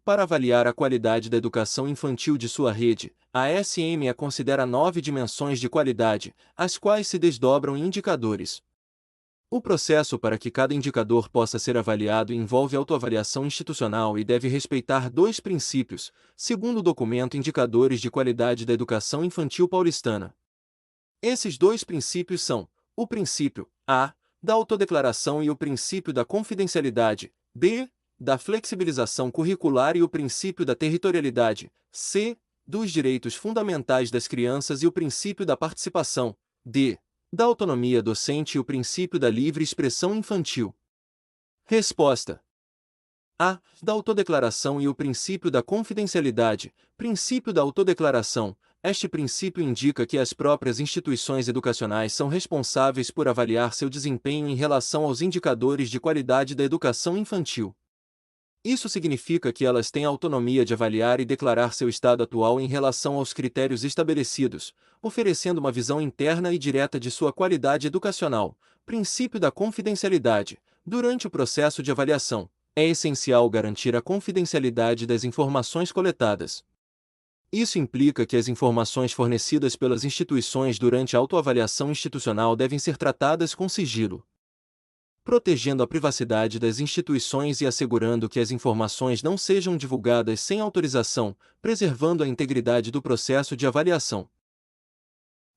Para avaliar a qualidade da educação infantil de sua rede, a SM considera 9 dimensões de qualidade, as quais se desdobram em indicadores. O processo para que cada indicador possa ser avaliado envolve autoavaliação institucional e deve respeitar dois princípios, segundo o documento Indicadores de Qualidade da Educação Infantil Paulistana. Esses dois princípios são o princípio A, da autodeclaração e o princípio da confidencialidade, B, da flexibilização curricular e o princípio da territorialidade, C, dos direitos fundamentais das crianças e o princípio da participação, D, da autonomia docente e o princípio da livre expressão infantil. Resposta: A, da autodeclaração e o princípio da confidencialidade. Princípio da autodeclaração. Este princípio indica que as próprias instituições educacionais são responsáveis por avaliar seu desempenho em relação aos indicadores de qualidade da educação infantil. Isso significa que elas têm autonomia de avaliar e declarar seu estado atual em relação aos critérios estabelecidos, oferecendo uma visão interna e direta de sua qualidade educacional. Princípio da confidencialidade. Durante o processo de avaliação, é essencial garantir a confidencialidade das informações coletadas. Isso implica que as informações fornecidas pelas instituições durante a autoavaliação institucional devem ser tratadas com sigilo, protegendo a privacidade das instituições e assegurando que as informações não sejam divulgadas sem autorização, preservando a integridade do processo de avaliação.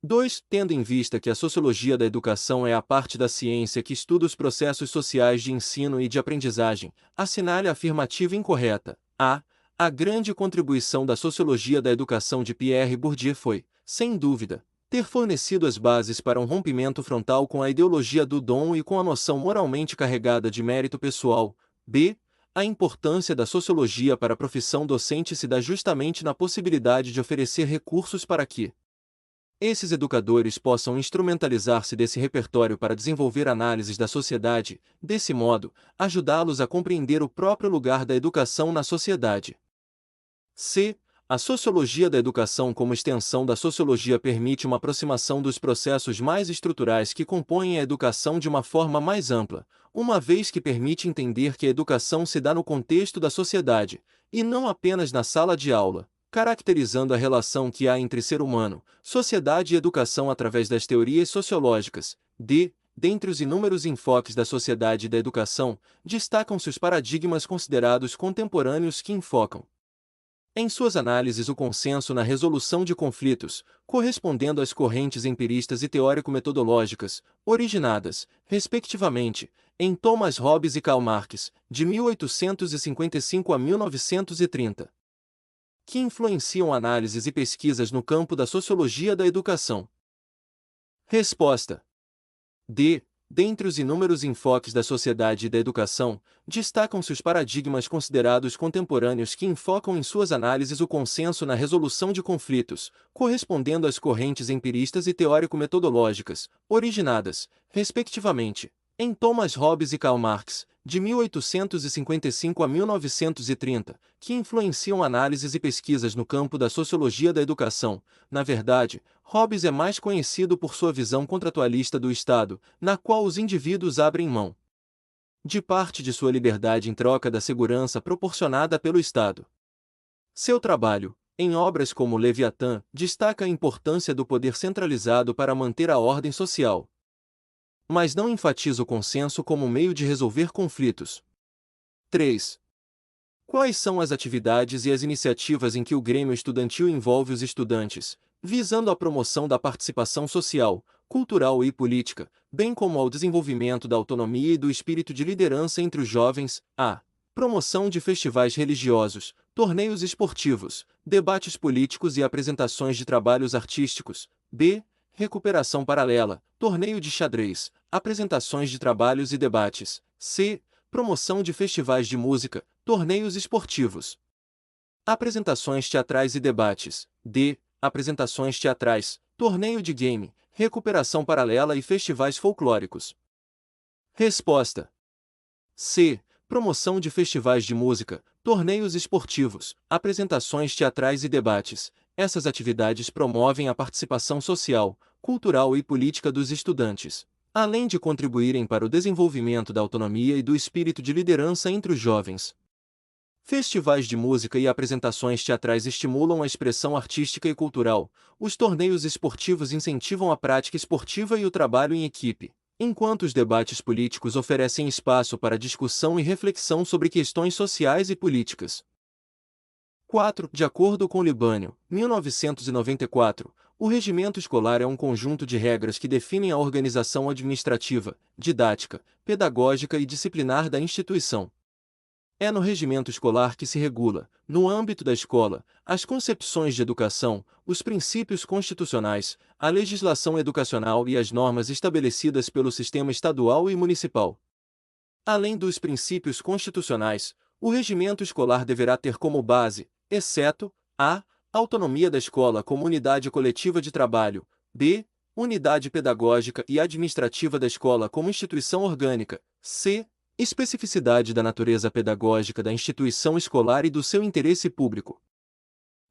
2. Tendo em vista que a sociologia da educação é a parte da ciência que estuda os processos sociais de ensino e de aprendizagem, assinale a afirmativa incorreta. A grande contribuição da sociologia da educação de Pierre Bourdieu foi, sem dúvida, ter fornecido as bases para um rompimento frontal com a ideologia do dom e com a noção moralmente carregada de mérito pessoal. B. A importância da sociologia para a profissão docente se dá justamente na possibilidade de oferecer recursos para que esses educadores possam instrumentalizar-se desse repertório para desenvolver análises da sociedade, desse modo, ajudá-los a compreender o próprio lugar da educação na sociedade. C. A sociologia da educação como extensão da sociologia permite uma aproximação dos processos mais estruturais que compõem a educação de uma forma mais ampla, uma vez que permite entender que a educação se dá no contexto da sociedade, e não apenas na sala de aula, caracterizando a relação que há entre ser humano, sociedade e educação através das teorias sociológicas. D. Dentre os inúmeros enfoques da sociedade e da educação, destacam-se os paradigmas considerados contemporâneos que enfocam em suas análises o consenso na resolução de conflitos, correspondendo às correntes empiristas e teórico-metodológicas, originadas, respectivamente, em Thomas Hobbes e Karl Marx, de 1855 a 1930, que influenciam análises e pesquisas no campo da sociologia da educação. Resposta: D. Dentre os inúmeros enfoques da sociedade e da educação, destacam-se os paradigmas considerados contemporâneos que enfocam em suas análises o consenso na resolução de conflitos, correspondendo às correntes empiristas e teórico-metodológicas, originadas, respectivamente, em Thomas Hobbes e Karl Marx, de 1855 a 1930, que influenciam análises e pesquisas no campo da sociologia da educação. Na verdade, Hobbes é mais conhecido por sua visão contratualista do Estado, na qual os indivíduos abrem mão de parte de sua liberdade em troca da segurança proporcionada pelo Estado. Seu trabalho, em obras como Leviatã, destaca a importância do poder centralizado para manter a ordem social, mas não enfatiza o consenso como meio de resolver conflitos. 3. Quais são as atividades e as iniciativas em que o Grêmio Estudantil envolve os estudantes, visando a promoção da participação social, cultural e política, bem como ao desenvolvimento da autonomia e do espírito de liderança entre os jovens? A. Promoção de festivais religiosos, torneios esportivos, debates políticos e apresentações de trabalhos artísticos. B. Recuperação paralela, torneio de xadrez, apresentações de trabalhos e debates. C. Promoção de festivais de música, torneios esportivos, apresentações teatrais e debates. D. Apresentações teatrais, torneio de game, recuperação paralela e festivais folclóricos. Resposta: C. Promoção de festivais de música, torneios esportivos, apresentações teatrais e debates. Essas atividades promovem a participação social, cultural e política dos estudantes, além de contribuírem para o desenvolvimento da autonomia e do espírito de liderança entre os jovens. Festivais de música e apresentações teatrais estimulam a expressão artística e cultural. Os torneios esportivos incentivam a prática esportiva e o trabalho em equipe, enquanto os debates políticos oferecem espaço para discussão e reflexão sobre questões sociais e políticas. 4. De acordo com Libânio, 1994, o regimento escolar é um conjunto de regras que definem a organização administrativa, didática, pedagógica e disciplinar da instituição. É no regimento escolar que se regula, no âmbito da escola, as concepções de educação, os princípios constitucionais, a legislação educacional e as normas estabelecidas pelo sistema estadual e municipal. Além dos princípios constitucionais, o regimento escolar deverá ter como base, exceto, a. Autonomia da escola como unidade coletiva de trabalho, b. Unidade pedagógica e administrativa da escola como instituição orgânica, c. Especificidade da natureza pedagógica da instituição escolar e do seu interesse público.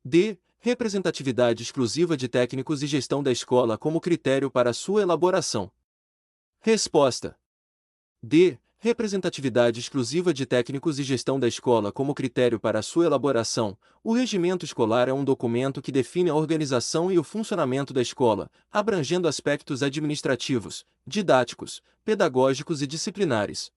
D. Representatividade exclusiva de técnicos e gestão da escola como critério para sua elaboração. Resposta. D. Representatividade exclusiva de técnicos e gestão da escola como critério para sua elaboração. O regimento escolar é um documento que define a organização e o funcionamento da escola, abrangendo aspectos administrativos, didáticos, pedagógicos e disciplinares.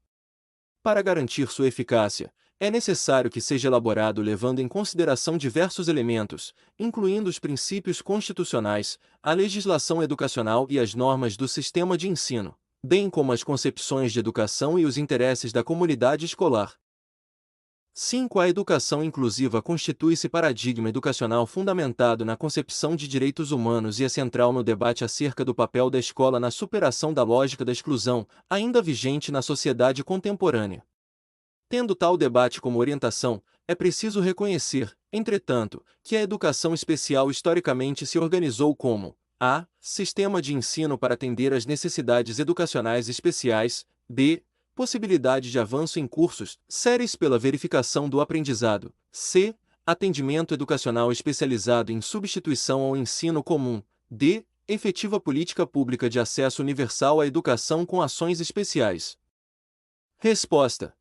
Para garantir sua eficácia, é necessário que seja elaborado levando em consideração diversos elementos, incluindo os princípios constitucionais, a legislação educacional e as normas do sistema de ensino, bem como as concepções de educação e os interesses da comunidade escolar. 5. A educação inclusiva constitui-se paradigma educacional fundamentado na concepção de direitos humanos e é central no debate acerca do papel da escola na superação da lógica da exclusão, ainda vigente na sociedade contemporânea. Tendo tal debate como orientação, é preciso reconhecer, entretanto, que a educação especial historicamente se organizou como a. Sistema de ensino para atender às necessidades educacionais especiais, b. Possibilidade de avanço em cursos, séries pela verificação do aprendizado, c. Atendimento educacional especializado em substituição ao ensino comum, d. Efetiva política pública de acesso universal à educação com ações especiais. Resposta.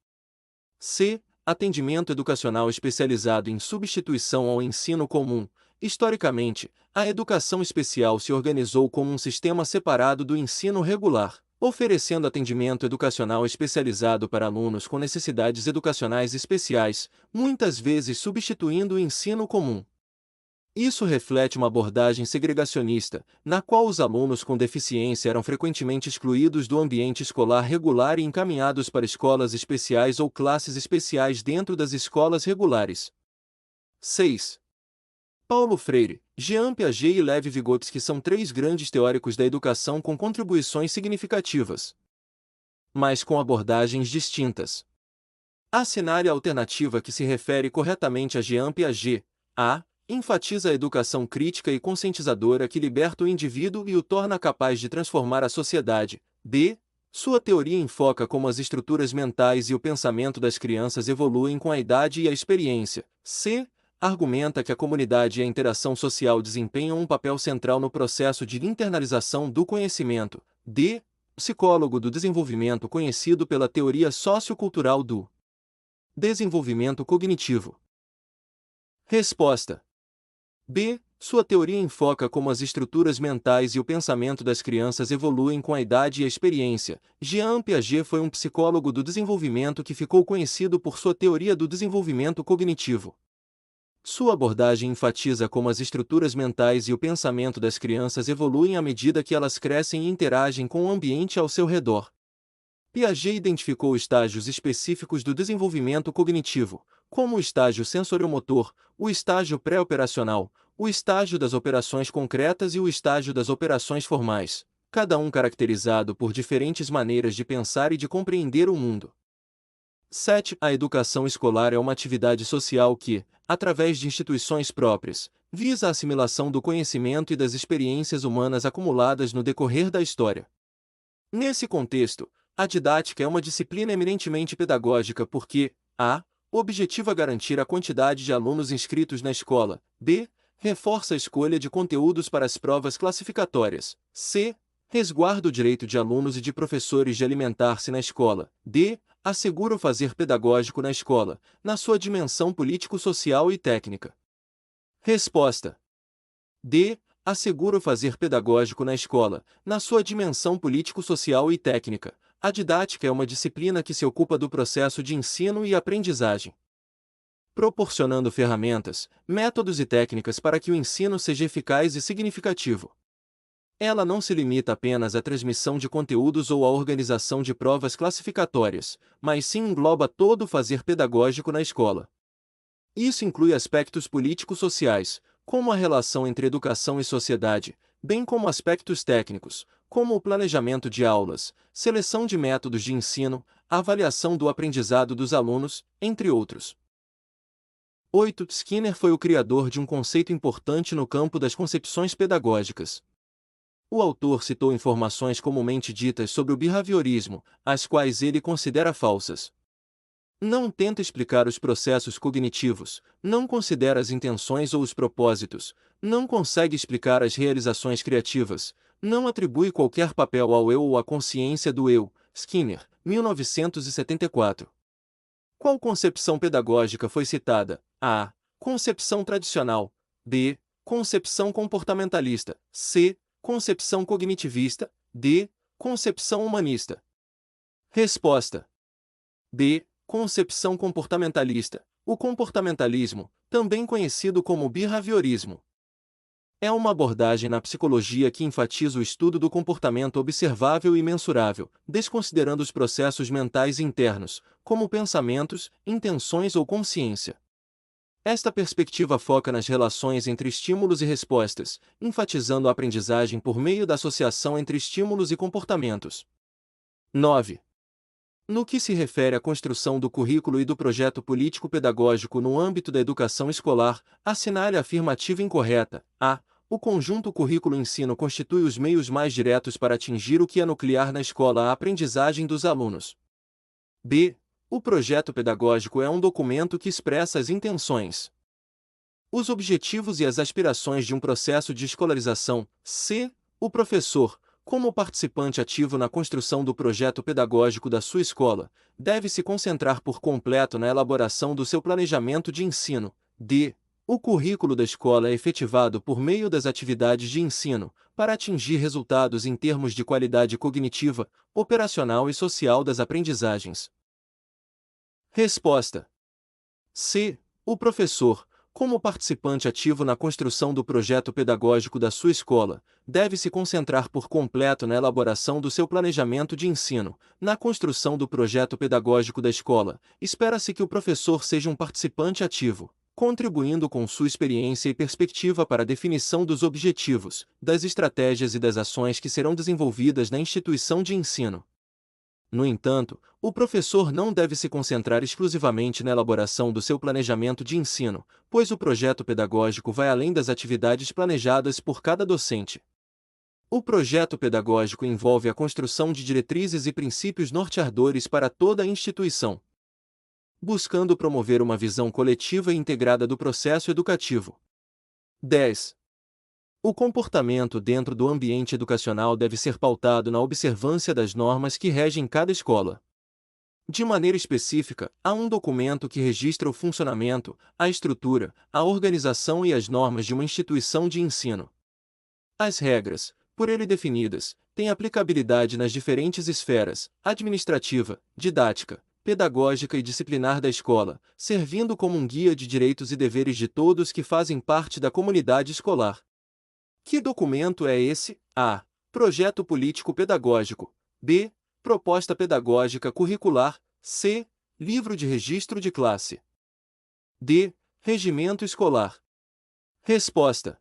C. Atendimento educacional especializado em substituição ao ensino comum. Historicamente, a educação especial se organizou como um sistema separado do ensino regular, oferecendo atendimento educacional especializado para alunos com necessidades educacionais especiais, muitas vezes substituindo o ensino comum. Isso reflete uma abordagem segregacionista, na qual os alunos com deficiência eram frequentemente excluídos do ambiente escolar regular e encaminhados para escolas especiais ou classes especiais dentro das escolas regulares. 6. Paulo Freire, Jean Piaget e Lev Vygotsky são três grandes teóricos da educação com contribuições significativas, mas com abordagens distintas. Há cenário alternativa que se refere corretamente a Jean Piaget. A. Enfatiza a educação crítica e conscientizadora que liberta o indivíduo e o torna capaz de transformar a sociedade. B. Sua teoria enfoca como as estruturas mentais e o pensamento das crianças evoluem com a idade e a experiência. C. Argumenta que a comunidade e a interação social desempenham um papel central no processo de internalização do conhecimento. D. Psicólogo do desenvolvimento conhecido pela teoria sociocultural do desenvolvimento cognitivo. Resposta. B. Sua teoria enfoca como as estruturas mentais e o pensamento das crianças evoluem com a idade e a experiência. Jean Piaget foi um psicólogo do desenvolvimento que ficou conhecido por sua teoria do desenvolvimento cognitivo. Sua abordagem enfatiza como as estruturas mentais e o pensamento das crianças evoluem à medida que elas crescem e interagem com o ambiente ao seu redor. Piaget identificou estágios específicos do desenvolvimento cognitivo, como o estágio sensoriomotor, o estágio pré-operacional, o estágio das operações concretas e o estágio das operações formais, cada um caracterizado por diferentes maneiras de pensar e de compreender o mundo. 7. A educação escolar é uma atividade social que, através de instituições próprias, visa a assimilação do conhecimento e das experiências humanas acumuladas no decorrer da história. Nesse contexto, a didática é uma disciplina eminentemente pedagógica porque a. Objetiva garantir a quantidade de alunos inscritos na escola. B. Reforça a escolha de conteúdos para as provas classificatórias. C. Resguarda o direito de alunos e de professores de alimentar-se na escola. D. Assegura o fazer pedagógico na escola, na sua dimensão político-social e técnica. Resposta. D. Assegura o fazer pedagógico na escola, na sua dimensão político-social e técnica. A didática é uma disciplina que se ocupa do processo de ensino e aprendizagem, proporcionando ferramentas, métodos e técnicas para que o ensino seja eficaz e significativo. Ela não se limita apenas à transmissão de conteúdos ou à organização de provas classificatórias, mas sim engloba todo o fazer pedagógico na escola. Isso inclui aspectos político-sociais, como a relação entre educação e sociedade, bem como aspectos técnicos, como o planejamento de aulas, seleção de métodos de ensino, avaliação do aprendizado dos alunos, entre outros. 8. Skinner foi o criador de um conceito importante no campo das concepções pedagógicas. O autor citou informações comumente ditas sobre o behaviorismo, as quais ele considera falsas. Não tenta explicar os processos cognitivos, não considera as intenções ou os propósitos, não consegue explicar as realizações criativas, não atribui qualquer papel ao eu ou à consciência do eu. Skinner, 1974. Qual concepção pedagógica foi citada? A. Concepção tradicional. B. Concepção comportamentalista. C. Concepção cognitivista. D. Concepção humanista. Resposta. B. Concepção comportamentalista. O comportamentalismo, também conhecido como behaviorismo, é uma abordagem na psicologia que enfatiza o estudo do comportamento observável e mensurável, desconsiderando os processos mentais internos, como pensamentos, intenções ou consciência. Esta perspectiva foca nas relações entre estímulos e respostas, enfatizando a aprendizagem por meio da associação entre estímulos e comportamentos. 9. No que se refere à construção do currículo e do projeto político-pedagógico no âmbito da educação escolar, assinale a afirmativa incorreta. A. O conjunto currículo-ensino constitui os meios mais diretos para atingir o que é nuclear na escola, a aprendizagem dos alunos. B. O projeto pedagógico é um documento que expressa as intenções, os objetivos e as aspirações de um processo de escolarização. C. O professor, como participante ativo na construção do projeto pedagógico da sua escola, deve se concentrar por completo na elaboração do seu planejamento de ensino. D. O currículo da escola é efetivado por meio das atividades de ensino, para atingir resultados em termos de qualidade cognitiva, operacional e social das aprendizagens. Resposta. C. O professor, como participante ativo na construção do projeto pedagógico da sua escola, deve se concentrar por completo na elaboração do seu planejamento de ensino. Na construção do projeto pedagógico da escola, espera-se que o professor seja um participante ativo, contribuindo com sua experiência e perspectiva para a definição dos objetivos, das estratégias e das ações que serão desenvolvidas na instituição de ensino. No entanto, o professor não deve se concentrar exclusivamente na elaboração do seu planejamento de ensino, pois o projeto pedagógico vai além das atividades planejadas por cada docente. O projeto pedagógico envolve a construção de diretrizes e princípios norteadores para toda a instituição, buscando promover uma visão coletiva e integrada do processo educativo. 10. O comportamento dentro do ambiente educacional deve ser pautado na observância das normas que regem cada escola. De maneira específica, há um documento que registra o funcionamento, a estrutura, a organização e as normas de uma instituição de ensino. As regras, por ele definidas, têm aplicabilidade nas diferentes esferas: administrativa, didática, pedagógica e disciplinar da escola, servindo como um guia de direitos e deveres de todos que fazem parte da comunidade escolar. Que documento é esse? A. Projeto político-pedagógico. B. Proposta pedagógica curricular. C. Livro de registro de classe. D. Regimento escolar. Resposta.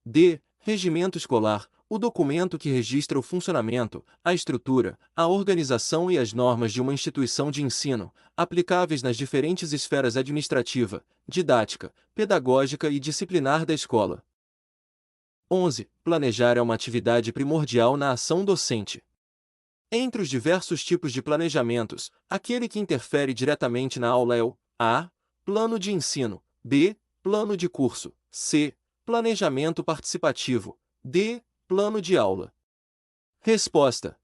D. Regimento escolar, o documento que registra o funcionamento, a estrutura, a organização e as normas de uma instituição de ensino, aplicáveis nas diferentes esferas administrativa, didática, pedagógica e disciplinar da escola. 11. Planejar é uma atividade primordial na ação docente. Entre os diversos tipos de planejamentos, aquele que interfere diretamente na aula é o A. Plano de ensino. B. Plano de curso. C. Planejamento participativo. D. Plano de aula. Resposta: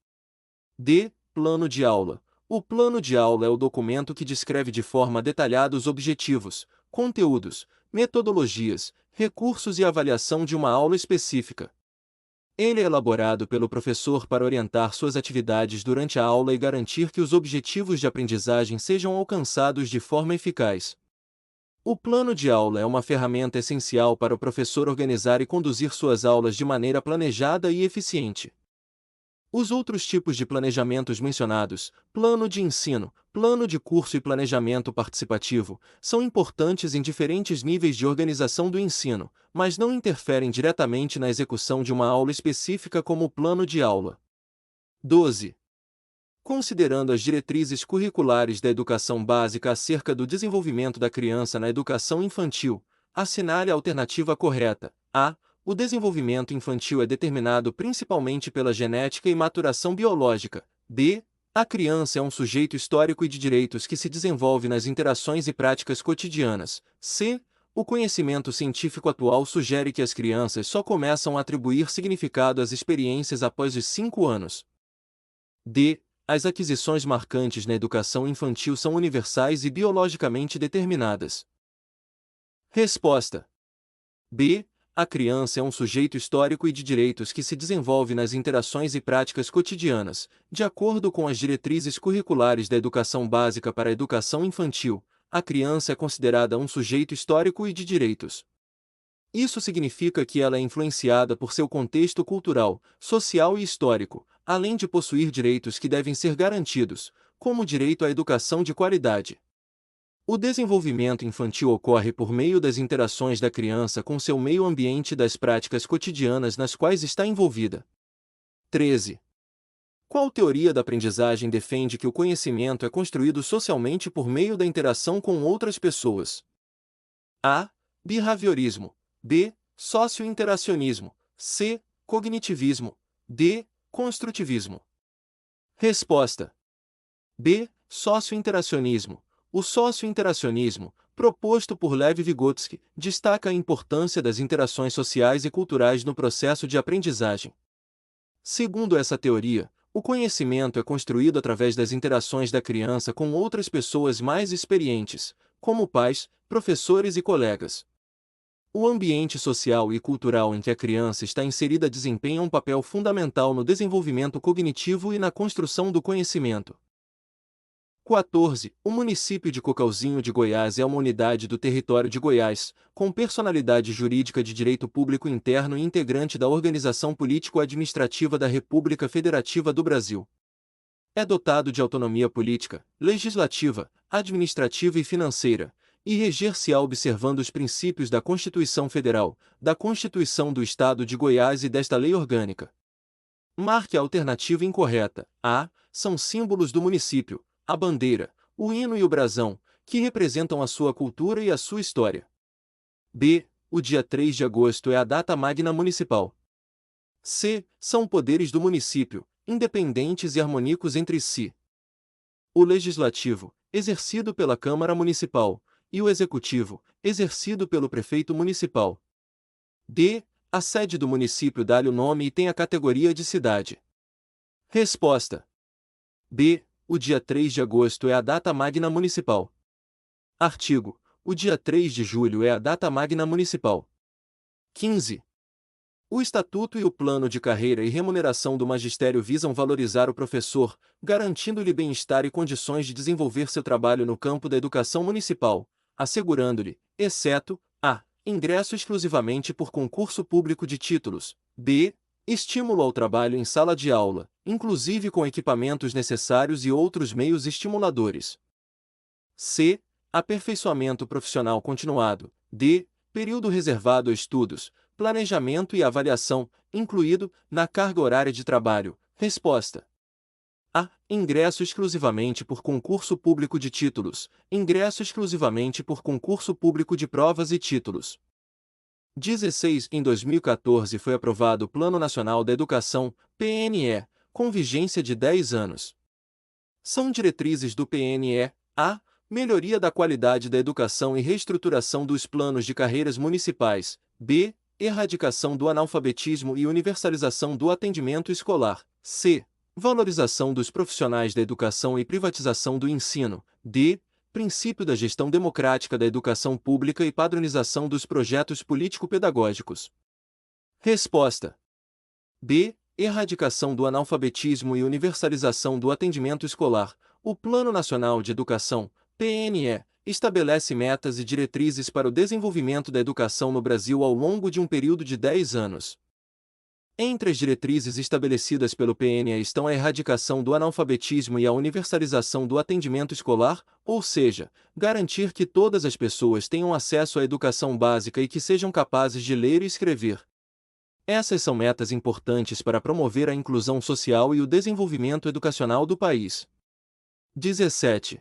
D. Plano de aula. O plano de aula é o documento que descreve de forma detalhada os objetivos, conteúdos, metodologias, recursos e avaliação de uma aula específica. Ele é elaborado pelo professor para orientar suas atividades durante a aula e garantir que os objetivos de aprendizagem sejam alcançados de forma eficaz. O plano de aula é uma ferramenta essencial para o professor organizar e conduzir suas aulas de maneira planejada e eficiente. Os outros tipos de planejamentos mencionados, plano de ensino, plano de curso e planejamento participativo, são importantes em diferentes níveis de organização do ensino, mas não interferem diretamente na execução de uma aula específica como o plano de aula. 12. Considerando as diretrizes curriculares da educação básica acerca do desenvolvimento da criança na educação infantil, assinale a alternativa correta. A. O desenvolvimento infantil é determinado principalmente pela genética e maturação biológica. B. A criança é um sujeito histórico e de direitos que se desenvolve nas interações e práticas cotidianas. C. O conhecimento científico atual sugere que as crianças só começam a atribuir significado às experiências após os 5 anos. D. As aquisições marcantes na educação infantil são universais e biologicamente determinadas. Resposta: B. A criança é um sujeito histórico e de direitos que se desenvolve nas interações e práticas cotidianas, de acordo com as diretrizes curriculares da educação básica para a educação infantil. A criança é considerada um sujeito histórico e de direitos. Isso significa que ela é influenciada por seu contexto cultural, social e histórico, além de possuir direitos que devem ser garantidos, como o direito à educação de qualidade. O desenvolvimento infantil ocorre por meio das interações da criança com seu meio ambiente e das práticas cotidianas nas quais está envolvida. 13. Qual teoria da aprendizagem defende que o conhecimento é construído socialmente por meio da interação com outras pessoas? A. Behaviorismo. B. Socio-interacionismo. C. Cognitivismo. D. Construtivismo. Resposta: B. Socio-interacionismo. O socio-interacionismo, proposto por Lev Vygotsky, destaca a importância das interações sociais e culturais no processo de aprendizagem. Segundo essa teoria, o conhecimento é construído através das interações da criança com outras pessoas mais experientes, como pais, professores e colegas. O ambiente social e cultural em que a criança está inserida desempenha um papel fundamental no desenvolvimento cognitivo e na construção do conhecimento. 14. O município de Cocalzinho de Goiás é uma unidade do território de Goiás, com personalidade jurídica de direito público interno e integrante da Organização Político-Administrativa da República Federativa do Brasil. É dotado de autonomia política, legislativa, administrativa e financeira, e reger-se-á observando os princípios da Constituição Federal, da Constituição do Estado de Goiás e desta Lei Orgânica. Marque a alternativa incorreta. A. São símbolos do município a bandeira, o hino e o brasão, que representam a sua cultura e a sua história. B. O dia 3 de agosto é a data magna municipal. C. São poderes do município, independentes e harmônicos entre si. O legislativo, exercido pela Câmara Municipal, e o executivo, exercido pelo prefeito municipal. D. A sede do município dá-lhe o nome e tem a categoria de cidade. Resposta: B. O dia 3 de agosto é a data magna municipal. Artigo: o dia 3 de julho é a data magna municipal. 15. O Estatuto e o Plano de Carreira e Remuneração do Magistério visam valorizar o professor, garantindo-lhe bem-estar e condições de desenvolver seu trabalho no campo da educação municipal, assegurando-lhe, exceto, a. Ingresso exclusivamente por concurso público de títulos, b. Estímulo ao trabalho em sala de aula, inclusive com equipamentos necessários e outros meios estimuladores. C. Aperfeiçoamento profissional continuado. D. Período reservado a estudos, planejamento e avaliação, incluído, na carga horária de trabalho. Resposta: A. Ingresso exclusivamente por concurso público de títulos. Ingresso exclusivamente por concurso público de provas e títulos. 16. Em 2014 foi aprovado o Plano Nacional da Educação, PNE, com vigência de 10 anos. São diretrizes do PNE: a. Melhoria da qualidade da educação e reestruturação dos planos de carreiras municipais. B. Erradicação do analfabetismo e universalização do atendimento escolar. C. Valorização dos profissionais da educação e privatização do ensino. D. Princípio da gestão democrática da educação pública e padronização dos projetos político-pedagógicos. Resposta: B. Erradicação do analfabetismo e universalização do atendimento escolar. O Plano Nacional de Educação, PNE, estabelece metas e diretrizes para o desenvolvimento da educação no Brasil ao longo de um período de 10 anos. Entre as diretrizes estabelecidas pelo PNE estão a erradicação do analfabetismo e a universalização do atendimento escolar, ou seja, garantir que todas as pessoas tenham acesso à educação básica e que sejam capazes de ler e escrever. Essas são metas importantes para promover a inclusão social e o desenvolvimento educacional do país. 17.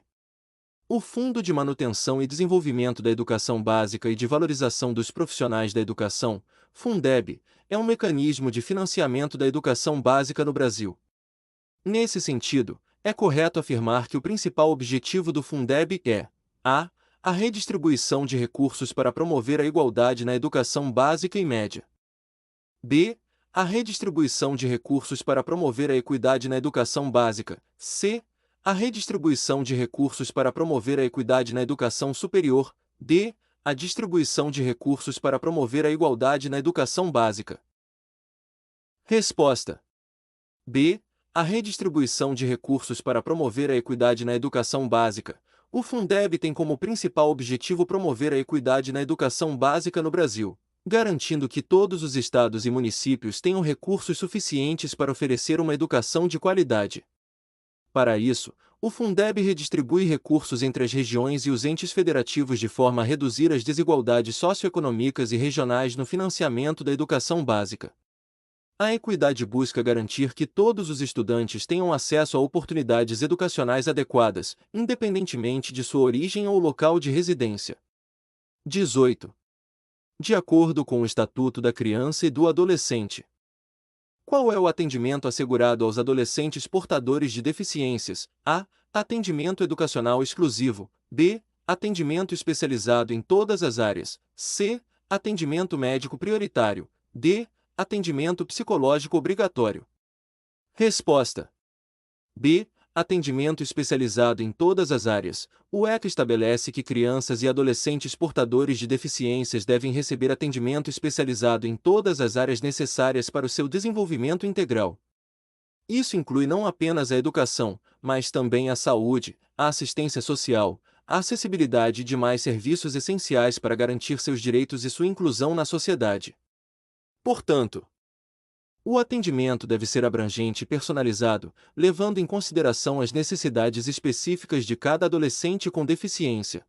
O Fundo de Manutenção e Desenvolvimento da Educação Básica e de Valorização dos Profissionais da Educação, Fundeb, é um mecanismo de financiamento da educação básica no Brasil. Nesse sentido, é correto afirmar que o principal objetivo do Fundeb é a redistribuição de recursos para promover a igualdade na educação básica e média. B. A redistribuição de recursos para promover a equidade na educação básica. C. A redistribuição de recursos para promover a equidade na educação superior. D. A distribuição de recursos para promover a igualdade na educação básica. Resposta: B. A redistribuição de recursos para promover a equidade na educação básica. O Fundeb tem como principal objetivo promover a equidade na educação básica no Brasil, garantindo que todos os estados e municípios tenham recursos suficientes para oferecer uma educação de qualidade. Para isso, o Fundeb redistribui recursos entre as regiões e os entes federativos de forma a reduzir as desigualdades socioeconômicas e regionais no financiamento da educação básica. A equidade busca garantir que todos os estudantes tenham acesso a oportunidades educacionais adequadas, independentemente de sua origem ou local de residência. 18. De acordo com o Estatuto da Criança e do Adolescente. Qual é o atendimento assegurado aos adolescentes portadores de deficiências? A. Atendimento educacional exclusivo. B. Atendimento especializado em todas as áreas. C. Atendimento médico prioritário. D. Atendimento psicológico obrigatório. Resposta: B. Atendimento especializado em todas as áreas. O ECA estabelece que crianças e adolescentes portadores de deficiências devem receber atendimento especializado em todas as áreas necessárias para o seu desenvolvimento integral. Isso inclui não apenas a educação, mas também a saúde, a assistência social, a acessibilidade e demais serviços essenciais para garantir seus direitos e sua inclusão na sociedade. Portanto, o atendimento deve ser abrangente e personalizado, levando em consideração as necessidades específicas de cada adolescente com deficiência.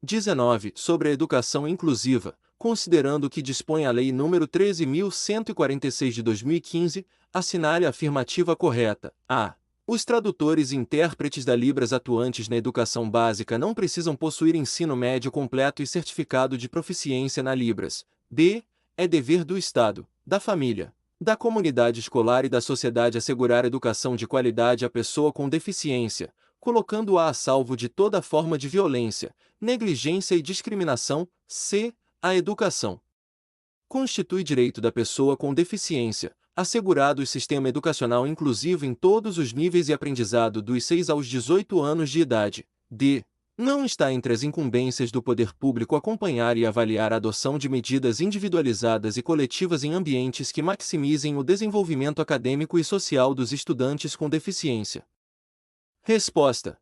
19. Sobre a educação inclusiva, considerando que dispõe a Lei nº 13.146 de 2015, assinale a afirmativa correta. A. Os tradutores e intérpretes da Libras atuantes na educação básica não precisam possuir ensino médio completo e certificado de proficiência na Libras. B. É dever do Estado, da família, da comunidade escolar e da sociedade assegurar educação de qualidade à pessoa com deficiência, colocando-a a salvo de toda forma de violência, negligência e discriminação. C. A educação constitui direito da pessoa com deficiência, assegurado o sistema educacional inclusivo em todos os níveis e aprendizado dos 6 aos 18 anos de idade. D. Não está entre as incumbências do poder público acompanhar e avaliar a adoção de medidas individualizadas e coletivas em ambientes que maximizem o desenvolvimento acadêmico e social dos estudantes com deficiência. Resposta: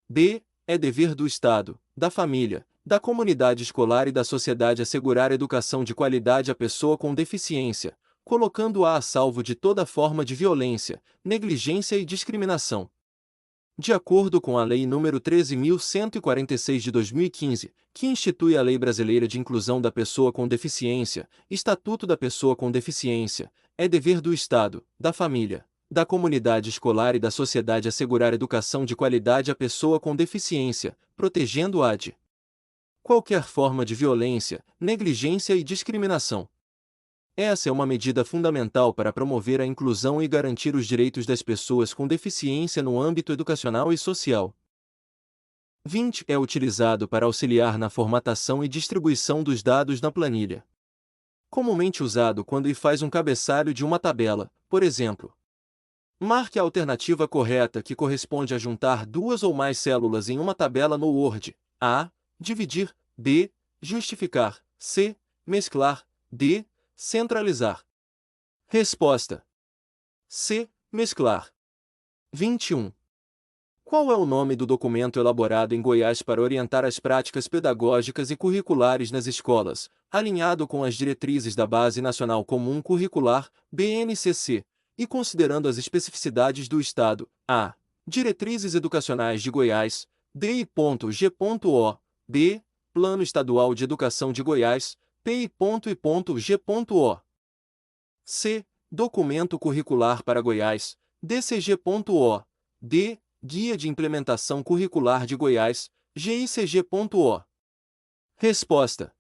B. É dever do Estado, da família, da comunidade escolar e da sociedade assegurar educação de qualidade à pessoa com deficiência, colocando-a a salvo de toda forma de violência, negligência e discriminação. De acordo com a Lei nº 13.146 de 2015, que institui a Lei Brasileira de Inclusão da Pessoa com Deficiência, Estatuto da Pessoa com Deficiência, é dever do Estado, da família, da comunidade escolar e da sociedade assegurar educação de qualidade à pessoa com deficiência, protegendo-a de qualquer forma de violência, negligência e discriminação. Essa é uma medida fundamental para promover a inclusão e garantir os direitos das pessoas com deficiência no âmbito educacional e social. 20. É utilizado para auxiliar na formatação e distribuição dos dados na planilha. comumente usado quando faz um cabeçalho de uma tabela, por exemplo. Marque a alternativa correta que corresponde a juntar duas ou mais células em uma tabela no Word. A. Dividir. B. Justificar. C. Mesclar. D. Centralizar. Resposta: C. Mesclar. 21. Qual é o nome do documento elaborado em Goiás para orientar as práticas pedagógicas e curriculares nas escolas, alinhado com as diretrizes da Base Nacional Comum Curricular, BNCC, e considerando as especificidades do Estado? A. Diretrizes Educacionais de Goiás, DI.G.O. B. Plano Estadual de Educação de Goiás, PI.I.G.O. C. Documento Curricular para Goiás, DCG.O. D. Guia de Implementação Curricular de Goiás, GICG.O. Resposta: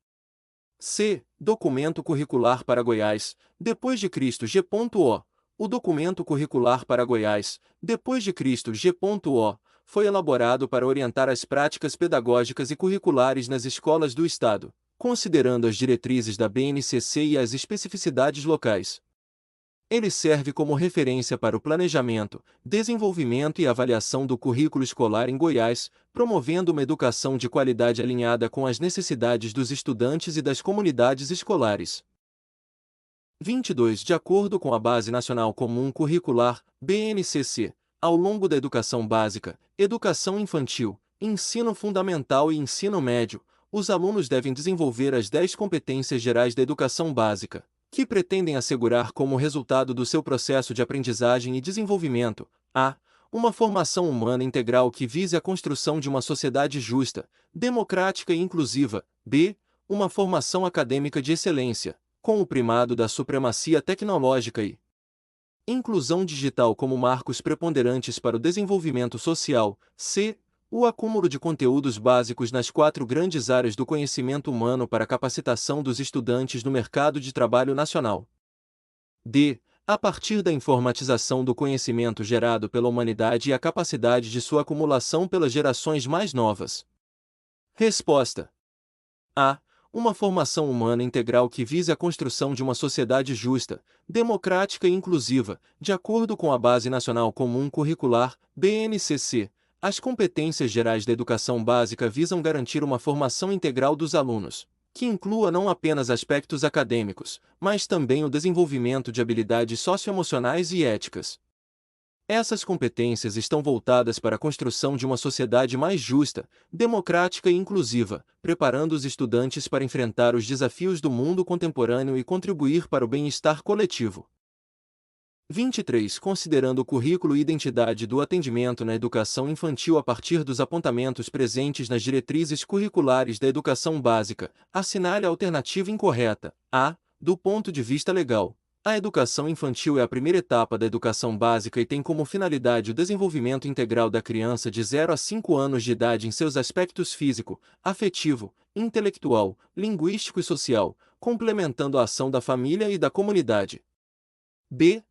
C. Documento Curricular para Goiás, depois de Cristo G.O. O Documento Curricular para Goiás, depois de Cristo G.O. foi elaborado para orientar as práticas pedagógicas e curriculares nas escolas do Estado, considerando as diretrizes da BNCC e as especificidades locais. Ele serve como referência para o planejamento, desenvolvimento e avaliação do currículo escolar em Goiás, promovendo uma educação de qualidade alinhada com as necessidades dos estudantes e das comunidades escolares. 22. De acordo com a Base Nacional Comum Curricular, BNCC, ao longo da educação básica, educação infantil, ensino fundamental e ensino médio, os alunos devem desenvolver as 10 competências gerais da educação básica, que pretendem assegurar como resultado do seu processo de aprendizagem e desenvolvimento, a. Uma formação humana integral que vise a construção de uma sociedade justa, democrática e inclusiva, b. Uma formação acadêmica de excelência, com o primado da supremacia tecnológica e inclusão digital como marcos preponderantes para o desenvolvimento social, c. O acúmulo de conteúdos básicos nas 4 grandes áreas do conhecimento humano para a capacitação dos estudantes no mercado de trabalho nacional. D. A partir da informatização do conhecimento gerado pela humanidade e a capacidade de sua acumulação pelas gerações mais novas. Resposta: A. Uma formação humana integral que vise a construção de uma sociedade justa, democrática e inclusiva, de acordo com a Base Nacional Comum Curricular, BNCC. As competências gerais da educação básica visam garantir uma formação integral dos alunos, que inclua não apenas aspectos acadêmicos, mas também o desenvolvimento de habilidades socioemocionais e éticas. Essas competências estão voltadas para a construção de uma sociedade mais justa, democrática e inclusiva, preparando os estudantes para enfrentar os desafios do mundo contemporâneo e contribuir para o bem-estar coletivo. 23. Considerando o currículo e identidade do atendimento na educação infantil a partir dos apontamentos presentes nas diretrizes curriculares da educação básica, assinale a alternativa incorreta. A. Do ponto de vista legal, a educação infantil é a primeira etapa da educação básica e tem como finalidade o desenvolvimento integral da criança de 0 a 5 anos de idade em seus aspectos físico, afetivo, intelectual, linguístico e social, complementando a ação da família e da comunidade. B.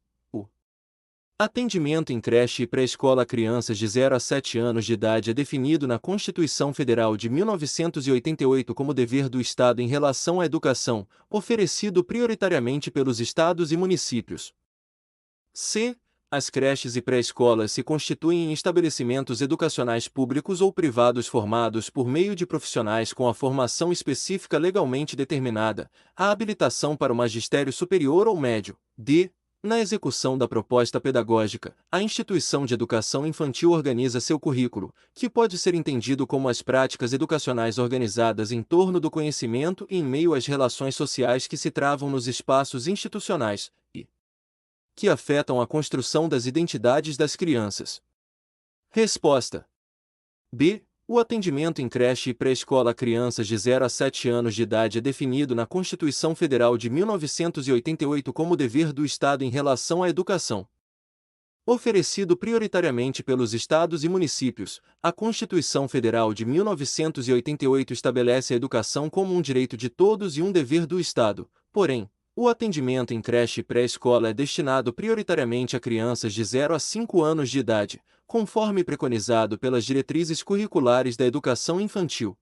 Atendimento em creche e pré-escola a crianças de 0 a 7 anos de idade é definido na Constituição Federal de 1988 como dever do Estado em relação à educação, oferecido prioritariamente pelos estados e municípios. C. As creches e pré-escolas se constituem em estabelecimentos educacionais públicos ou privados formados por meio de profissionais com a formação específica legalmente determinada, a habilitação para o magistério superior ou médio. D. Na execução da proposta pedagógica, a instituição de educação infantil organiza seu currículo, que pode ser entendido como as práticas educacionais organizadas em torno do conhecimento e em meio às relações sociais que se travam nos espaços institucionais, e que afetam a construção das identidades das crianças. Resposta: B. O atendimento em creche e pré-escola a crianças de 0 a 7 anos de idade é definido na Constituição Federal de 1988 como dever do Estado em relação à educação. Oferecido prioritariamente pelos estados e municípios, a Constituição Federal de 1988 estabelece a educação como um direito de todos e um dever do Estado, porém, o atendimento em creche e pré-escola é destinado prioritariamente a crianças de 0 a 5 anos de idade, conforme preconizado pelas diretrizes curriculares da educação infantil.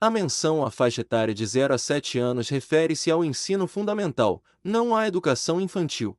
A menção à faixa etária de 0 a 7 anos refere-se ao ensino fundamental, não à educação infantil.